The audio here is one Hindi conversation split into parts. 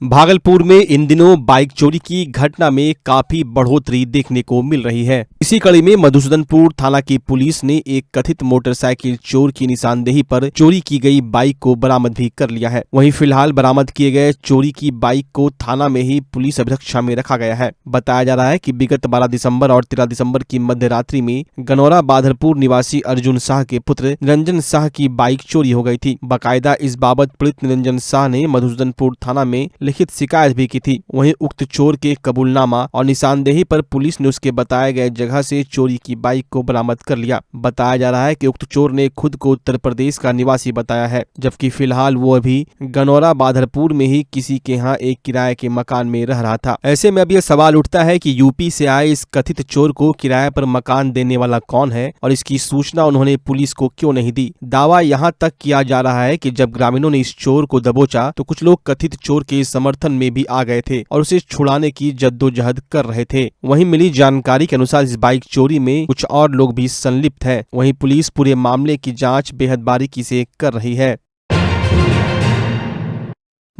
भागलपुर में इन दिनों बाइक चोरी की घटना में काफी बढ़ोतरी देखने को मिल रही है। इसी कड़ी में मधुसूदनपुर थाना की पुलिस ने एक कथित मोटरसाइकिल चोर की निशानदेही पर चोरी की गई बाइक को बरामद भी कर लिया है। वहीं फिलहाल बरामद किए गए चोरी की बाइक को थाना में ही पुलिस अभिरक्षा में रखा गया है। बताया जा रहा है कि विगत 12 दिसंबर और 13 दिसंबर की मध्य रात्रि में गनौरा बाधरपुर निवासी अर्जुन शाह के पुत्र निरंजन शाह की बाइक चोरी हो गई थी। बाकायदा इस बाबत पीड़ित निरंजन शाह ने मधुसूदनपुर थाना में लिखित शिकायत भी की थी। वहीं उक्त चोर के कबूलनामा और निशानदेही पर पुलिस ने उसके बताए गए जगह से चोरी की बाइक को बरामद कर लिया। बताया जा रहा है कि उक्त चोर ने खुद को उत्तर प्रदेश का निवासी बताया है, जबकि फिलहाल वो अभी गनौरा बाधरपुर में ही किसी के यहाँ एक किराए के मकान में रह रहा था। ऐसे में अब यह सवाल उठता है कि यूपी से आए इस कथित चोर को किराए पर मकान देने वाला कौन है और इसकी सूचना उन्होंने पुलिस को क्यों नहीं दी। दावा यहाँ तक किया जा रहा है कि जब ग्रामीणों ने इस चोर को दबोचा तो कुछ लोग कथित चोर के समर्थन में भी आ गए थे और उसे छुड़ाने की जद्दोजहद कर रहे थे। वहीं मिली जानकारी के अनुसार इस बाइक चोरी में कुछ और लोग भी संलिप्त हैं। वहीं पुलिस पूरे मामले की जांच बेहद बारीकी से कर रही है।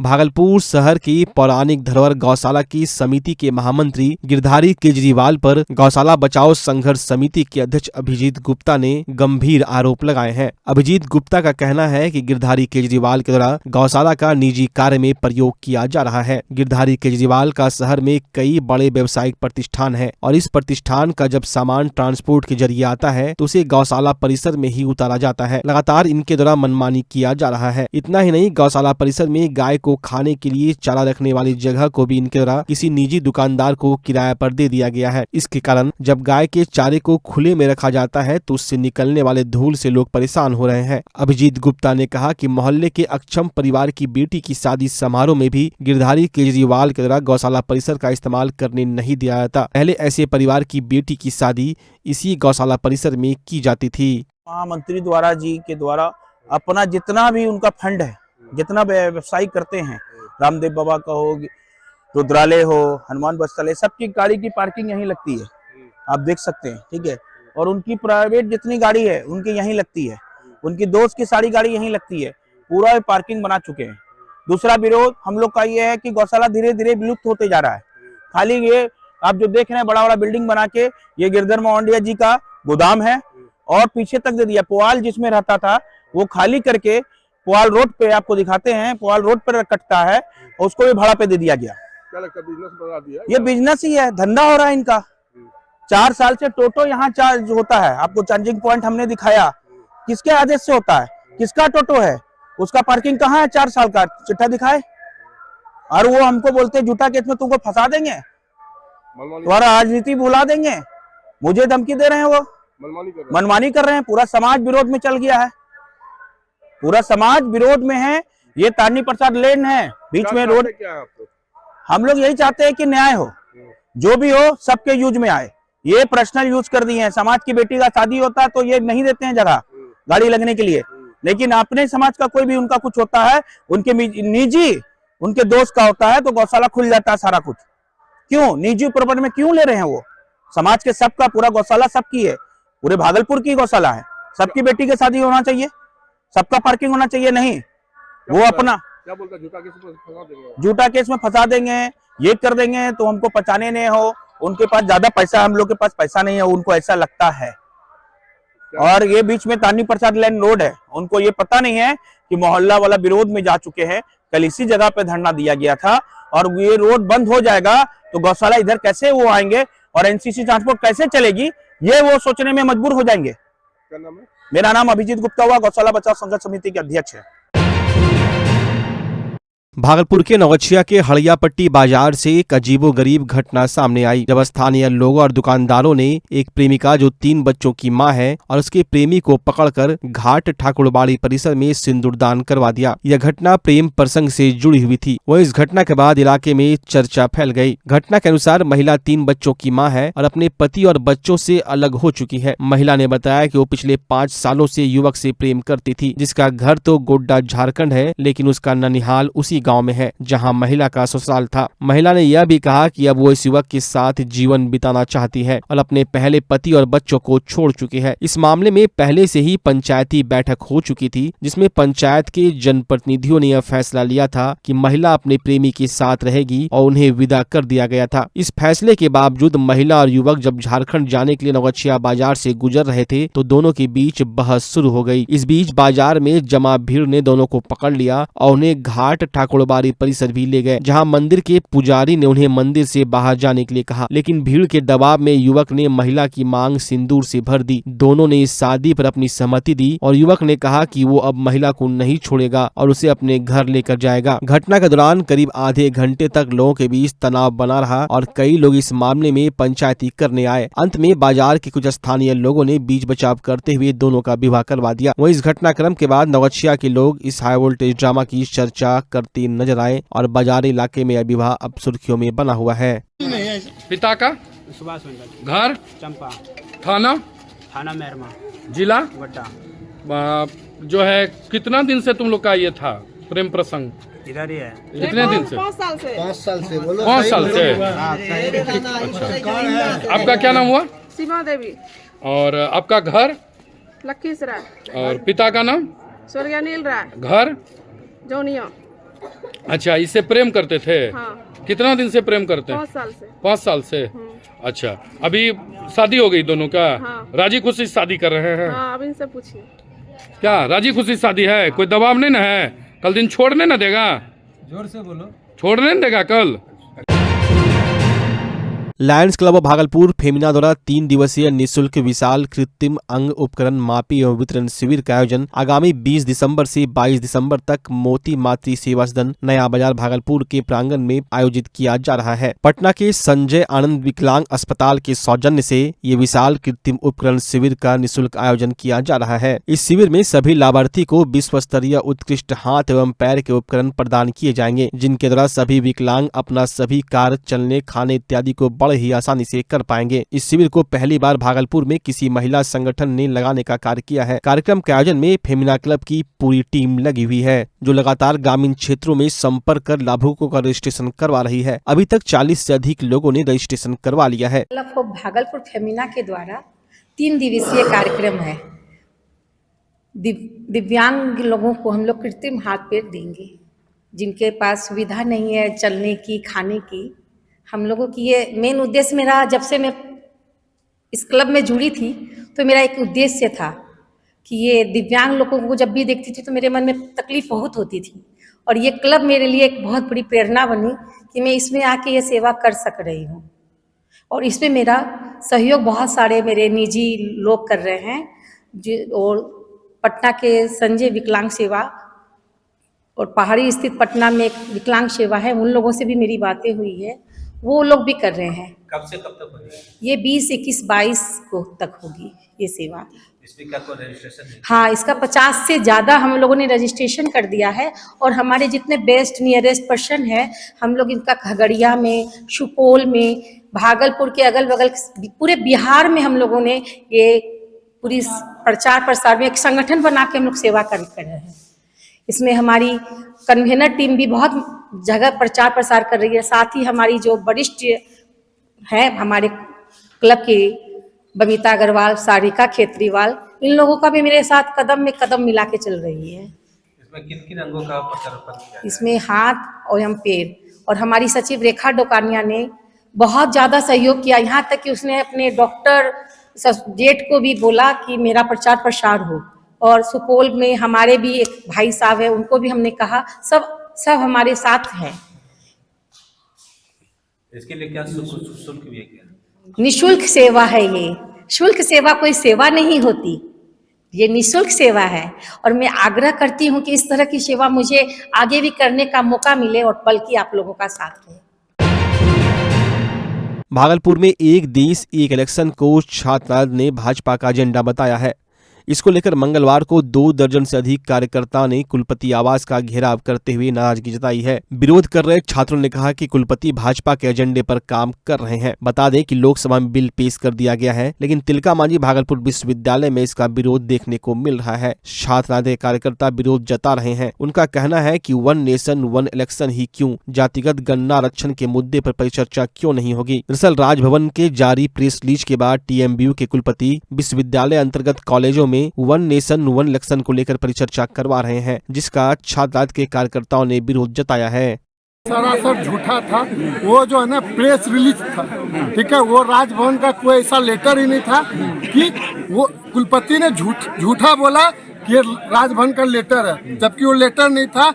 भागलपुर शहर की पौराणिक धरोहर गौशाला की समिति के महामंत्री गिरधारी केजरीवाल पर गौशाला बचाओ संघर्ष समिति के अध्यक्ष अभिजीत गुप्ता ने गंभीर आरोप लगाए हैं। अभिजीत गुप्ता का कहना है कि गिरधारी केजरीवाल के द्वारा गौशाला का निजी कार्य में प्रयोग किया जा रहा है। गिरधारी केजरीवाल का शहर में कई बड़े व्यावसायिक प्रतिष्ठान है और इस प्रतिष्ठान का जब सामान ट्रांसपोर्ट के जरिए आता है तो उसे गौशाला परिसर में ही उतारा जाता है। लगातार इनके द्वारा मनमानी किया जा रहा है। इतना ही नहीं, गौशाला परिसर में गाय को खाने के लिए चारा रखने वाली जगह को भी इनके द्वारा किसी निजी दुकानदार को किराए पर दे दिया गया है। इसके कारण जब गाय के चारे को खुले में रखा जाता है तो उससे निकलने वाले धूल से लोग परेशान हो रहे हैं। अभिजीत गुप्ता ने कहा कि मोहल्ले के अक्षम परिवार की बेटी की शादी समारोह में भी गिरधारी केजरीवाल के द्वारा गौशाला परिसर का इस्तेमाल करने नहीं दिया जाता। पहले ऐसे परिवार की बेटी की शादी इसी गौशाला परिसर में की जाती थी। महामंत्री द्वारा जी के द्वारा अपना जितना भी उनका फंड है, जितना व्यवसाय करते हैं, रामदेव बाबा का हो, रुद्रालय हो, हनुमान बस्तालय, सबकी गाड़ी की पार्किंग यहीं लगती है, आप देख सकते हैं। ठीक है, और उनकी प्राइवेट जितनी गाड़ी है उनकी यहीं लगती है, उनकी दोस्त की सारी गाड़ी यहीं लगती है, पूरा पार्किंग बना चुके हैं। दूसरा विरोध हम लोग का ये है कि गौशाला धीरे धीरे विलुप्त होते जा रहा है। खाली ये आप जो देख रहे हैं बड़ा बड़ा बिल्डिंग बना के, ये गिरधर मोहंडिया जी का गोदाम है और पीछे तक दे दिया। पुआल जिसमें रहता था वो खाली करके पुआल रोड पे आपको दिखाते हैं, पुआल रोड पर कटता है और उसको भी भाड़ा पे दे दिया गया। क्या लगता है, बिजनेस बना दिया? ये बिजनेस ही है, धंधा हो रहा है इनका। 4 साल से टोटो यहाँ चार्ज होता है, आपको चार्जिंग पॉइंट हमने दिखाया, किसके आदेश से होता है, किसका टोटो है, उसका पार्किंग कहाँ है? 4 साल का चिट्ठा दिखाए। और वो हमको बोलते हैं झूठा केस में तुमको फंसा देंगे, तुम्हारा राजनीति भुला देंगे। मुझे धमकी दे रहे हैं, वो मनमानी कर रहे हैं। पूरा समाज विरोध में चल गया है, पूरा समाज विरोध में है। ये तारनी प्रसाद लेन है, बीच में रोड। हम लोग यही चाहते हैं कि न्याय हो, जो भी हो सबके यूज में आए। ये पर्सनल यूज कर दिए हैं। समाज की बेटी का शादी होता है तो ये नहीं देते हैं जगह गाड़ी लगने के लिए, लेकिन अपने समाज का कोई भी उनका कुछ होता है, उनके निजी उनके दोस्त का होता है तो गौशाला खुल जाता है सारा कुछ। क्यों निजी प्रॉपर्टी में क्यों ले रहे हैं? वो समाज के सबका, पूरा गौशाला सबकी है, पूरे भागलपुर की गौशाला है। सबकी बेटी की शादी होना चाहिए, सबका पार्किंग होना चाहिए। नहीं, वो अपना क्या बोलता है, झूठा केस में फंसा देंगे, ये कर देंगे तो हमको पहचाने नहीं हो। उनके पास ज्यादा पैसा, हम लोग के पास पैसा नहीं है, उनको ऐसा लगता है। और ये बीच में तारनी प्रसाद लेन रोड है, उनको ये पता नहीं है कि मोहल्ला वाला विरोध में जा चुके हैं। कल इसी जगह पे धरना दिया गया था और ये रोड बंद हो जाएगा तो गौशाला इधर कैसे वो आएंगे और एनसीसी ट्रांसपोर्ट कैसे चलेगी, ये वो सोचने में मजबूर हो जाएंगे। क्या नाम है? मेरा नाम अभिजीत गुप्ता हुआ, गौशाला बचाओ संघर्ष समिति के अध्यक्ष है। भागलपुर के नौगछिया के हड़ियापट्टी बाजार से एक अजीबोगरीब घटना सामने आई, जब स्थानीय लोगों और दुकानदारों ने एक प्रेमिका जो 3 बच्चों की मां है और उसके प्रेमी को पकड़कर घाट ठाकुरबाड़ी परिसर में सिंदूरदान करवा दिया। यह घटना प्रेम प्रसंग से जुड़ी हुई थी। वह इस घटना के बाद इलाके में चर्चा फैल गई। घटना के अनुसार महिला 3 बच्चों की मां है और अपने पति और बच्चों से अलग हो चुकी है। महिला ने बताया कि वो पिछले 5 सालों से युवक से प्रेम करती थी, जिसका घर तो गोड्डा झारखंड है, लेकिन उसका ननिहाल उसी गांव में है, जहां महिला का ससुराल था। महिला ने यह भी कहा कि अब वो इस युवक के साथ जीवन बिताना चाहती है और अपने पहले पति और बच्चों को छोड़ चुकी है। इस मामले में पहले से ही पंचायती बैठक हो चुकी थी, जिसमें पंचायत के जनप्रतिनिधियों ने यह फैसला लिया था कि महिला अपने प्रेमी के साथ रहेगी और उन्हें विदा कर दिया गया था। इस फैसले के बावजूद महिला और युवक जब झारखंड जाने के लिए नौगछिया बाजार से गुजर रहे थे तो दोनों के बीच बहस शुरू हो गई। इस बीच बाजार में जमा भीड़ ने दोनों को पकड़ लिया और उन्हें घाट ठाकुरबाड़ी परिसर भी ले गए, जहां मंदिर के पुजारी ने उन्हें मंदिर से बाहर जाने के लिए कहा, लेकिन भीड़ के दबाव में युवक ने महिला की मांग सिंदूर से भर दी। दोनों ने इस शादी पर अपनी सहमति दी और युवक ने कहा कि वो अब महिला को नहीं छोड़ेगा और उसे अपने घर लेकर जाएगा। घटना के दौरान करीब आधे घंटे तक लोगों के बीच तनाव बना रहा और कई लोग इस मामले में पंचायती करने आए। अंत में बाजार के कुछ स्थानीय लोगों ने बीच बचाव करते हुए दोनों का विवाह करवा दिया। वहीं इस घटनाक्रम के बाद नौगछिया के लोग इस हाई वोल्टेज ड्रामा की चर्चा करते नजर आए और बाजार इलाके में यह विवाह अब सुर्खियों में बना हुआ है। पिता का सुभाष मंडल, घर चंपा, थाना मेहरमा, जिला गड्ढा। जो है कितना दिन से तुम लोग का ये था प्रेम प्रसंग? इधर ही है। कितने दिन से? 5 साल से। 5 साल से। आपका क्या नाम हुआ? सीमा देवी। और आपका घर? लखीसराय। और पिता का नाम? स्वर्गीय नील राय। घर? जौनिया। अच्छा, इससे प्रेम करते थे? हाँ। कितना दिन से प्रेम करते हैं? 5 साल से। 5 साल से। अच्छा, अभी शादी हो गई दोनों का? हाँ। राजी खुशी शादी कर रहे हैं? हाँ, अब इनसे पूछिए। क्या राजी खुशी शादी है? कोई दबाव नहीं ना है? कल दिन छोड़ने ना देगा? जोर से बोलो। छोड़ने नहीं देगा कल? Lions club of Bhagalpur Femina द्वारा 3 दिवसीय निःशुल्क विशाल कृत्रिम अंग उपकरण मापी एवं वितरण शिविर का आयोजन आगामी 20 दिसंबर से 22 दिसंबर तक मोती मातृ सेवा सदन नया बाजार भागलपुर के प्रांगण में आयोजित किया जा रहा है। पटना के संजय आनंद विकलांग अस्पताल के सौजन्य से ये विशाल कृत्रिम उपकरण शिविर का निःशुल्क आयोजन किया जा रहा है। इस शिविर में सभी लाभार्थी को विश्व स्तरीय उत्कृष्ट हाथ एवं पैर के उपकरण प्रदान किए जाएंगे, जिनके द्वारा सभी विकलांग अपना सभी कार्य, चलने, खाने इत्यादि को बड़े ही आसानी से कर पाएंगे। इस शिविर को पहली बार भागलपुर में किसी महिला संगठन ने लगाने का कार्य किया है। कार्यक्रम के आयोजन में फेमिना क्लब की पूरी टीम लगी हुई है, जो लगातार ग्रामीण क्षेत्रों में संपर्क कर लाभुकों का रजिस्ट्रेशन करवा रही है। अभी तक 40 से अधिक लोगों ने रजिस्ट्रेशन करवा लिया है। भागलपुर फेमिना के द्वारा 3 दिवसीय कार्यक्रम है। दिव्यांग लोगों को हम लोग कृत्रिम हाथ पैर देंगे, जिनके पास सुविधा नहीं है चलने की, खाने की। हम लोगों की ये मेन उद्देश्य मेरा, जब से मैं इस क्लब में जुड़ी थी तो मेरा एक उद्देश्य था कि ये दिव्यांग लोगों को जब भी देखती थी तो मेरे मन में तकलीफ बहुत होती थी, और ये क्लब मेरे लिए एक बहुत बड़ी प्रेरणा बनी कि मैं इसमें आके ये सेवा कर सक रही हूँ। और इसमें मेरा सहयोग बहुत सारे मेरे निजी लोग कर रहे हैं, और पटना के संजय विकलांग सेवा और पहाड़ी स्थित पटना में एक विकलांग सेवा है, उन लोगों से भी मेरी बातें हुई है, वो लोग भी कर रहे हैं। कब से कब तक होगी? ये 20, 21, 22 को तक होगी ये सेवा। इसमें क्या कोई रजिस्ट्रेशन है? हाँ, इसका 50 से ज़्यादा हम लोगों ने रजिस्ट्रेशन कर दिया है, और हमारे जितने बेस्ट नियरेस्ट पर्सन है, हम लोग इनका खगड़िया में, सुपौल में, भागलपुर के अगल बगल पूरे बिहार में हम लोगों ने ये पूरी प्रचार प्रसार में एक संगठन बना के हम लोग सेवा कर रहे हैं। इसमें हमारी कन्वेनर टीम भी बहुत जगह प्रचार प्रसार कर रही है। साथ ही हमारी जो वरिष्ठ है हमारे क्लब की बबीता अग्रवाल, सारिका खेत्रीवाल, इन लोगों का भी मेरे साथ कदम में कदम मिला के चल रही है। इसमें किन किन अंगों का प्रचार किया? इसमें हाथ और हम पैर, और हमारी सचिव रेखा डोकानिया ने बहुत ज़्यादा सहयोग किया, यहाँ तक कि उसने अपने डॉक्टर जेठ को भी बोला कि मेरा प्रचार प्रसार हो। और सुपौल में हमारे भी एक भाई साहब है, उनको भी हमने कहा, सब हमारे साथ हैं। इसके लिए क्या शुल्क भी है क्या? निःशुल्क सेवा है ये। शुल्क सेवा कोई सेवा नहीं होती, ये निःशुल्क सेवा है। और मैं आग्रह करती हूँ कि इस तरह की सेवा मुझे आगे भी करने का मौका मिले, और बल्कि आप लोगों का साथ रहे। भागलपुर में एक देश एक इलेक्शन को छात्र ने भाजपा का एजेंडा बताया है। इसको लेकर मंगलवार को 2 दर्जन से अधिक कार्यकर्ताओं ने कुलपति आवास का घेराव करते हुए नाराजगी जताई है। विरोध कर रहे छात्रों ने कहा कि कुलपति भाजपा के एजेंडे पर काम कर रहे हैं। बता दें कि लोकसभा में बिल पेश कर दिया गया है, लेकिन तिलका मांझी भागलपुर विश्वविद्यालय में इसका विरोध देखने को मिल रहा है। छात्र कार्यकर्ता विरोध जता रहे हैं। उनका कहना है कि 1 नेशन 1 इलेक्शन ही क्यों, जातिगत गणना आरक्षण के मुद्दे पर परिचर्चा क्यों नहीं होगी। दरअसल राजभवन के जारी प्रेस रिलीज के बाद TMBU के कुलपति विश्वविद्यालय अंतर्गत कॉलेजों में 1 नेशन 1 इलेक्शन को लेकर परिचर्चा करवा रहे हैं, जिसका छात्र के कार्यकर्ताओं ने विरोध जताया है। सरासर झूठा था वो, जो है ना प्रेस रिलीज था, ठीक है। वो राजभवन का कोई ऐसा लेटर ही नहीं था कि वो कुलपति ने झूठा बोला कि ये राजभवन का लेटर है, जबकि वो लेटर नहीं था।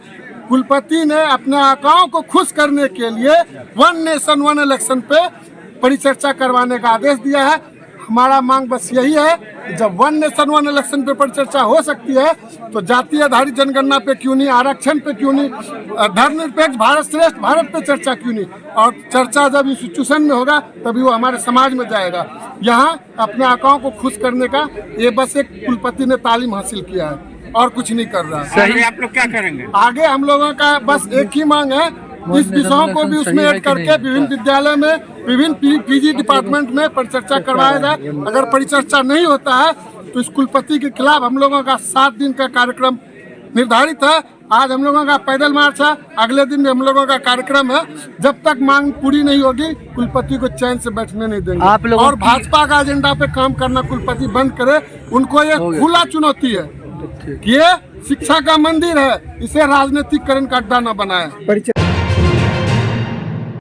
कुलपति ने अपने आकाओं को खुश करने के लिए 1 नेशन 1 इलेक्शन पे परिचर्चा करवाने का आदेश दिया है। हमारा मांग बस यही है कि जब 1 नेशन 1 इलेक्शन पे परिचर्चा हो सकती है तो जाति आधारित जनगणना पे क्यों नहीं, आरक्षण पे क्यों नहीं, धर्मनिरपेक्ष भारत श्रेष्ठ भारत पे चर्चा क्यों नहीं। और चर्चा जब इंस्टीट्यूशन में होगा तभी वो हमारे समाज में जाएगा। यहाँ अपने आकाओं को खुश करने का ये बस एक कुलपति ने तालीम हासिल किया है और कुछ नहीं कर रहा। सही, आप लोग क्या करेंगे आगे? हम लोगों का बस एक ही मांग है, इस विषयों को भी उसमें ऐड करके विभिन्न विद्यालय में, विभिन्न PG डिपार्टमेंट में परिचर्चा करवाया जाए। अगर परिचर्चा नहीं होता है तो इस कुलपति के खिलाफ हम लोगों का 7 दिन का कार्यक्रम निर्धारित है। आज हम लोगों का पैदल मार्च है, अगले दिन भी हम लोगों का कार्यक्रम है। जब तक मांग पूरी नहीं होगी कुलपति को चैन से बैठने नहीं देंगे। और भाजपा का एजेंडा पे काम करना कुलपति बंद करे। उनको ये खुला चुनौती है कि ये शिक्षा का मंदिर है, इसे राजनीतिकरण का अड्डा न बनाए।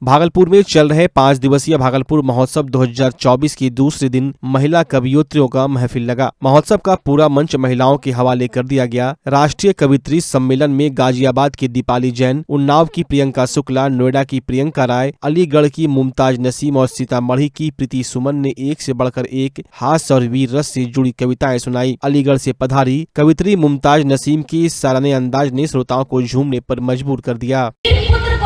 भागलपुर में चल रहे 5 दिवसीय भागलपुर महोत्सव 2024 की दूसरे दिन महिला कवियत्रियों का महफिल लगा। महोत्सव का पूरा मंच महिलाओं के हवाले कर दिया गया। राष्ट्रीय कवियत्री सम्मेलन में गाजियाबाद की दीपाली जैन, उन्नाव की प्रियंका शुक्ला, नोएडा की प्रियंका राय, अलीगढ़ की मुमताज नसीम और सीतामढ़ी की प्रीति सुमन ने एक से बढ़कर एक हास्य और वीर रस से जुड़ी कविताएं सुनाई। अलीगढ़ से पधारी कवित्री मुमताज नसीम की साराने अंदाज ने श्रोताओं को झूमने पर मजबूर कर दिया।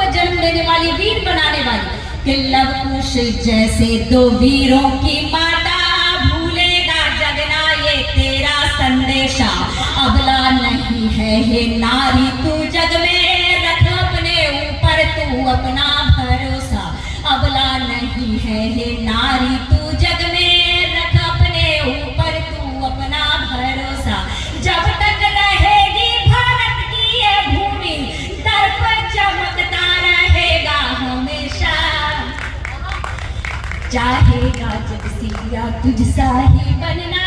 जन्म देने वाली, वीर बनाने वाली, कि लव कुश जैसे 2 वीरों की माता, भूलेगा जगना ये तेरा संदेशा। अबला नहीं है हे नारी तू जग में, रख अपने ऊपर तू अपना भरोसा। अबला नहीं है हे नारी तू जग में, रख अपने ऊपर तू अपना भरोसा। जब तक रहेगी भारत की ये भूमि, दर्प चमकता रहेगा हमेशा। चाहेगा जग सिया तुझसा ही बनना,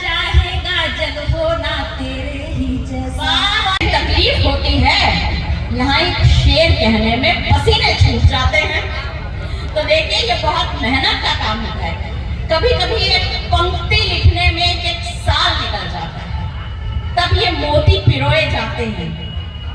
चाहेगा जग होना तेरे ही जैसा। तकलीफ होती है यहाँ एक शेर कहने में, पसीने छूट जाते हैं। तो देखिए ये बहुत मेहनत का काम होता है। कभी कभी एक पंक्ति लिखने में 1 साल निकल जाता है, तब ये मोती पिरोए जाते हैं।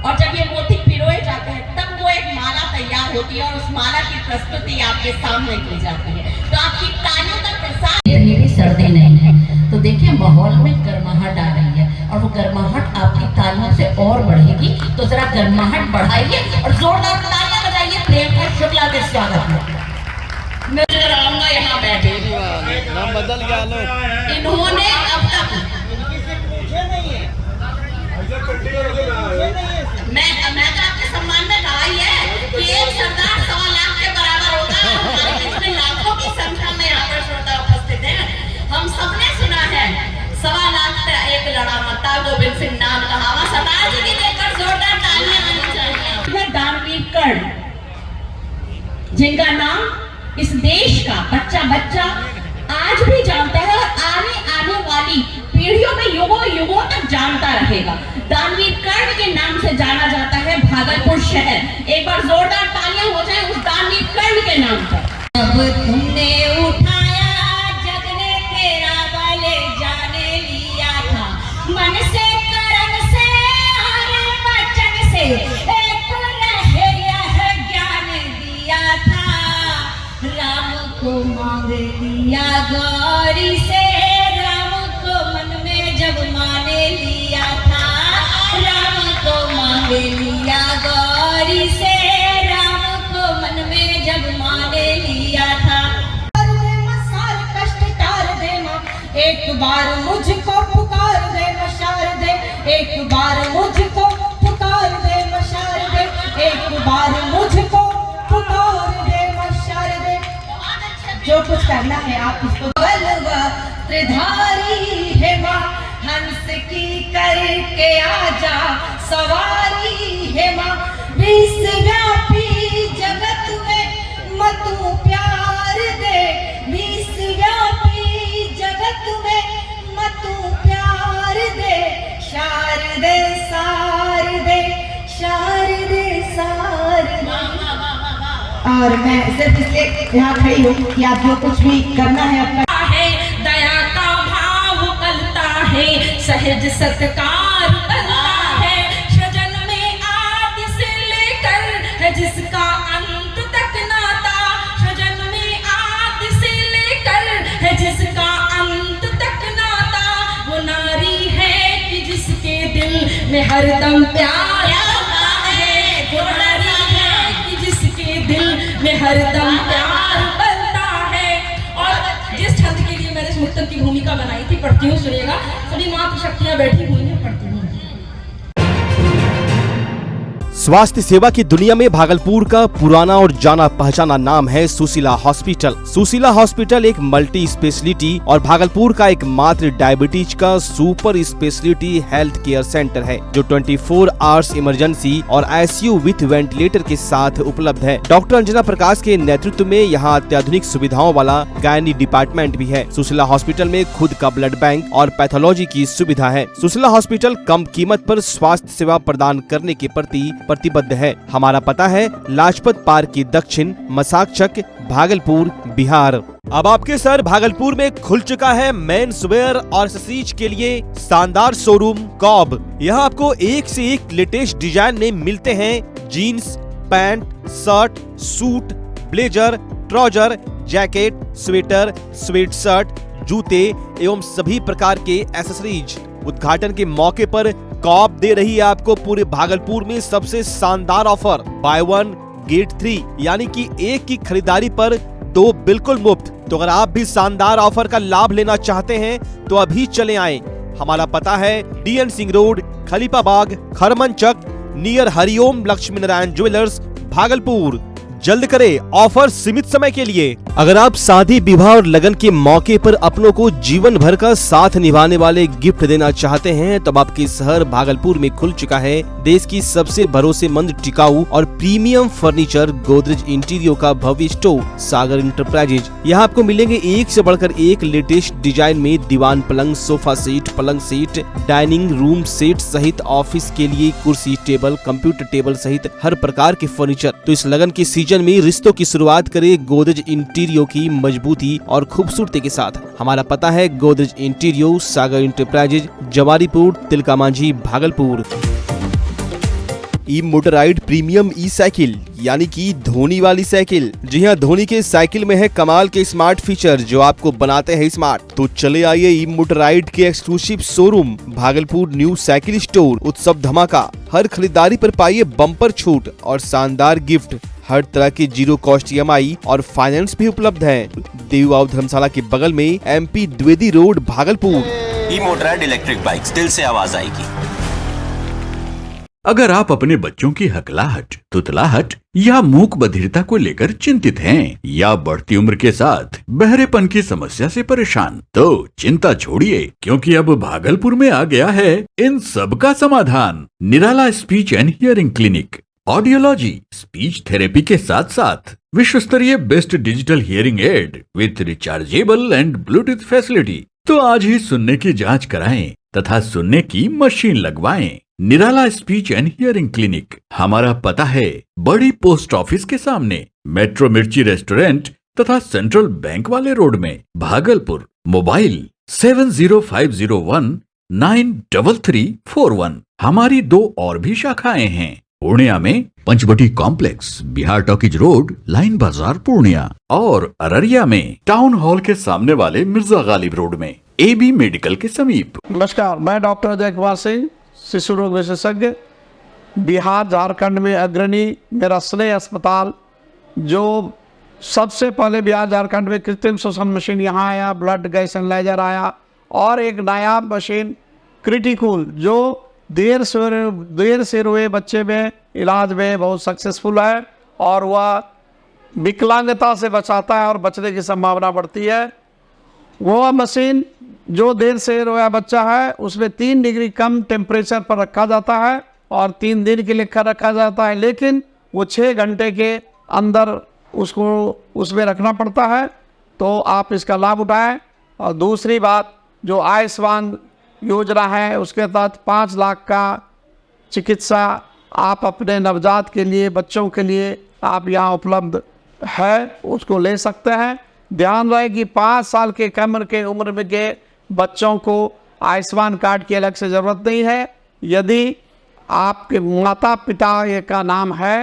और जब ये मोती पिरोए जाते हैं तब वो एक माला तैयार होती है और उस माला की प्रस्तुति आपके सामने की जाती है। तो आपकी तालियों का प्रसाद। इतनी भी सर्दी नहीं है तो देखिए माहौल में गर्माहट आ रही है और वो गर्माहट आपकी तालियों से और बढ़ेगी। तो जरा गर्माहट बढ़ाइए और जोरदार तालियां बजाइए प्रियंका शुक्ला के स्वागत में। मैं नजर आऊंगा यहाँ बैठे, नाम बदल गया लोग। इन्होंने अब तक मैं तो आपके सम्मान में कहा ही है कि एक सरदार 1.25 लाख के बराबर होता है। हमारे बीच में लाखों की संख्या में यहाँ पर श्रोता उपस्थित हैं। हम सबने सुना है 1.25 लाख से एक लड़ा मता, गोविंद सिंह नाम कहावा। सरदार जी की देखकर जोरदार तालियां होनी चाहिए। दानवीर कर्ण, जिनका नाम इस देश का बच्चा बच्चा आज भी जानता है और आने वाली पीढ़ियों में युगों युगों तक जानता रहेगा। दानवीर कर्ण के नाम से जाना जाता है भागलपुर शहर। एक बार जोरदार तालियां हो जाए उस दानवीर कर्ण के नाम पर। अब तुमने उठाया जग ने तेरा बल जाने लिया था, मन से कर्म से और वचन से एक रहे यह ज्ञान दिया था। राम को मांग लिया गौरी से, राम को मन में जब माने लिया था। राम को मांग लिया गौरी से, राम बार मुझको पुकार दे मशर दे, जो कुछ करना है आप इसको। बलवा त्रिधारी है माँ, हंस की करके आजा सवारी है माँ, विश्वव्यापी जगत में मतु प्यार दे, विश्वव्यापी जगत में मतु प्यार दे, शारदे शारदे शारदे शारदे। और मैं सिर्फ इसलिए यहाँ खड़ी हूँ कि आप जो कुछ भी करना है आपका है, दया का भाव कलता है, सहज सत्कार करता है, सजन में आदि से लेकर है जिसका अंत तक नाता, सजन में आदि से लेकर है जिसका अंत तक नाता, वो नारी है कि जिसके दिल में हरदम प्यार आता है, वो नारी है कि जिसके दिल में हरदम प्यार बनता है। और जिस छंद के लिए मैंने इस मुक्तक की भूमिका बनाई थी, पढ़ती हूँ, सुनिएगा। सभी मातृशक्तियाँ बैठी हुई हैं, पढ़ती हूँ। स्वास्थ्य सेवा की दुनिया में भागलपुर का पुराना और जाना पहचाना नाम है सुशीला हॉस्पिटल। सुशीला हॉस्पिटल एक मल्टी स्पेशलिटी और भागलपुर का एक मात्र डायबिटीज का super speciality health care centre है, जो 24 आवर्स इमरजेंसी और आईसीयू विथ वेंटिलेटर के साथ उपलब्ध है। डॉक्टर अंजना प्रकाश के नेतृत्व में यहाँ अत्याधुनिक सुविधाओं वाला गायनी डिपार्टमेंट भी है। सुशीला हॉस्पिटल में खुद का ब्लड बैंक और पैथोलॉजी की सुविधा है। सुशीला हॉस्पिटल कम कीमत पर स्वास्थ्य सेवा प्रदान करने के प्रति प्रतिबद्ध है। हमारा पता है लाजपत पार्क की दक्षिण, मसाकचक, भागलपुर, बिहार। अब आपके सर भागलपुर में खुल चुका है मेंस वेयर और एक्सेसरीज के लिए शानदार शोरूम कॉब। यहाँ आपको एक से एक लेटेस्ट डिजाइन में मिलते हैं jeans, pant, shirt, suit, blazer, trouser, jacket, sweater, sweat shirt, जूते एवं सभी प्रकार के एक्सेसरीज। उद्घाटन के मौके पर कॉप दे रही है आपको पूरे भागलपुर में सबसे शानदार ऑफर, बाय 1 गेट 3, यानी कि एक की खरीदारी पर 2 बिल्कुल मुफ्त। तो अगर आप भी शानदार ऑफर का लाभ लेना चाहते हैं तो अभी चले आएं। हमारा पता है DN Singh road, Khalifabagh, Kharmanchak, near Hariom Lakshmi Narayan jewellers, Bhagalpur. जल्द करें, ऑफर सीमित समय के लिए। अगर आप शादी, विवाह और लगन के मौके पर अपनों को जीवन भर का साथ निभाने वाले गिफ्ट देना चाहते हैं तो आपके शहर भागलपुर में खुल चुका है देश की सबसे भरोसेमंद, टिकाऊ और प्रीमियम फर्नीचर गोदरेज इंटीरियो का भव्य स्टोर सागर इंटरप्राइजेज। यहाँ आपको मिलेंगे एक से बढ़कर एक लेटेस्ट डिजाइन में दीवान पलंग, सोफा सेट, पलंग सेट, डाइनिंग रूम सेट सहित ऑफिस के लिए कुर्सी, टेबल, कंप्यूटर टेबल सहित हर प्रकार के फर्नीचर। तो इस लगन के सीजन में रिश्तों की शुरुआत करें गोदरेज इंटीरियो की मजबूती और खूबसूरती के साथ। हमारा पता है गोदरेज इंटीरियो, सागर इंटरप्राइजेज, जवारीपुर, तिलका मांझी, भागलपुर। ई मोटराइड प्रीमियम ई साइकिल यानी कि धोनी वाली साइकिल। जी हाँ, धोनी के साइकिल में है कमाल के स्मार्ट फीचर जो आपको बनाते हैं स्मार्ट। तो चले आइए ई मोटराइड के exclusive showroom Bhagalpur new cycle store. उत्सव धमाका, हर खरीदारी पर पाइए बम्पर छूट और शानदार गिफ्ट। हर तरह की 0 कॉस्ट EMI और फाइनेंस भी उपलब्ध है। देववाव धर्मशाला के बगल में MP द्विवेदी रोड, भागलपुर। ई मोटराइड इलेक्ट्रिक बाइक्स, दिल से आवाज आएगी। अगर आप अपने बच्चों की हकलाहट, तुतलाहट या मूक बधिरता को लेकर चिंतित हैं या बढ़ती उम्र के साथ बहरेपन की समस्या से परेशान, तो चिंता छोड़िए, क्योंकि अब भागलपुर में आ गया है इन सब का समाधान। Nirala speech and hearing clinic. Audiology, speech therapy के साथ साथ विश्व स्तरीय best digital hearing aid with rechargeable and Bluetooth facility. तो आज ही सुनने की जांच कराएं तथा सुनने की मशीन लगवाएं। निराला स्पीच एंड हियरिंग क्लिनिक। हमारा पता है बड़ी पोस्ट ऑफिस के सामने, मेट्रो मिर्ची रेस्टोरेंट तथा सेंट्रल बैंक वाले रोड में, भागलपुर। मोबाइल 705019 93341। हमारी 2 और भी शाखाएं हैं, पूर्णिया में Panchvati complex, Bihar talkies road, line बाजार, पूर्णिया, और अररिया में टाउन हॉल के सामने वाले मिर्जा गालिब रोड में, AB मेडिकल के समीप। नमस्कार, मैं डॉक्टर अजय कुमार सिंह, शिशु रोग विशेषज्ञ, बिहार झारखंड में अग्रणी। मेरा स्नेह अस्पताल जो सबसे पहले बिहार झारखंड में कृत्रिम श्वसन मशीन यहाँ आया, ब्लड गैस एनालाइजर आया, और एक नायाब मशीन क्रिटिकूल जो देर से हुए बच्चे में इलाज में बहुत सक्सेसफुल है और वह विकलांगता से बचाता है और बचने की संभावना बढ़ती है। वो मशीन जो देर से रोया बच्चा है उसमें 3 डिग्री कम टेम्परेचर पर रखा जाता है और 3 दिन के लिए रखा जाता है, लेकिन वो 6 घंटे के अंदर उसको उसमें रखना पड़ता है। तो आप इसका लाभ उठाएं। और दूसरी बात, जो आयुष्मान योजना है उसके तहत 5 लाख का चिकित्सा आप अपने नवजात के लिए, बच्चों के लिए आप यहाँ उपलब्ध है, उसको ले सकते हैं। ध्यान रहे कि 5 साल के कम के उम्र में के बच्चों को आयुष्मान कार्ड की अलग से ज़रूरत नहीं है। यदि आपके माता पिता का नाम है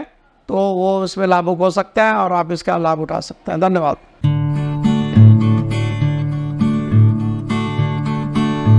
तो वो इसमें लाभुक हो सकता है और आप इसका लाभ उठा सकते हैं। धन्यवाद।